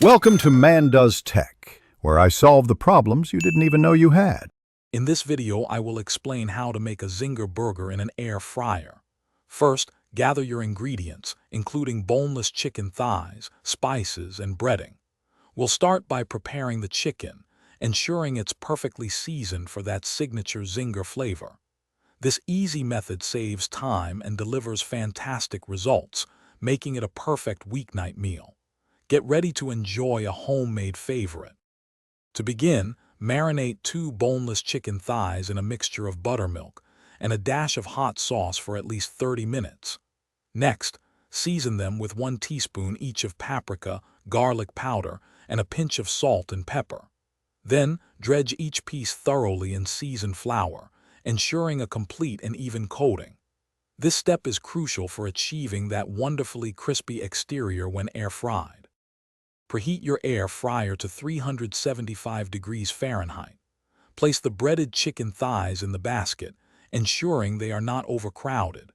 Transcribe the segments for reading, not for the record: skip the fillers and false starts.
Welcome to Man Does Tech, where I solve the problems you didn't even know you had. In this video, I will explain how to make a Zinger burger in an air fryer. First, gather your ingredients, including boneless chicken thighs, spices, and breading. We'll start by preparing the chicken, ensuring it's perfectly seasoned for that signature Zinger flavor. This easy method saves time and delivers fantastic results, making it a perfect weeknight meal. Get ready to enjoy a homemade favorite. To begin, marinate 2 boneless chicken thighs in a mixture of buttermilk and a dash of hot sauce for at least 30 minutes. Next, season them with 1 teaspoon each of paprika, garlic powder, and a pinch of salt and pepper. Then, dredge each piece thoroughly in seasoned flour, ensuring a complete and even coating. This step is crucial for achieving that wonderfully crispy exterior when air-fried. Preheat your air fryer to 375 degrees Fahrenheit. Place the breaded chicken thighs in the basket, ensuring they are not overcrowded.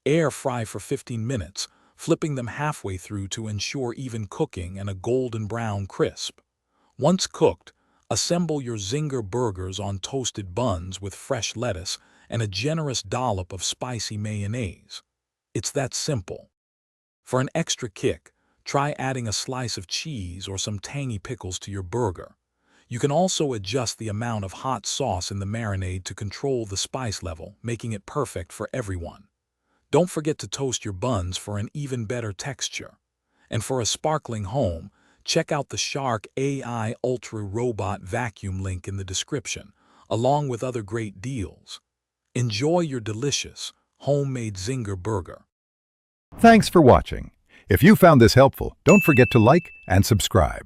Air fry for 15 minutes, flipping them halfway through to ensure even cooking and a golden brown crisp. Once cooked, assemble your Zinger burgers on toasted buns with fresh lettuce and a generous dollop of spicy mayonnaise. It's that simple. For an extra kick, try adding a slice of cheese or some tangy pickles to your burger. You can also adjust the amount of hot sauce in the marinade to control the spice level, making it perfect for everyone. Don't forget to toast your buns for an even better texture. And for a sparkling home, check out the Shark AI Ultra Robot Vacuum link in the description, along with other great deals. Enjoy your delicious, homemade Zinger burger. Thanks for watching. If you found this helpful, don't forget to like and subscribe.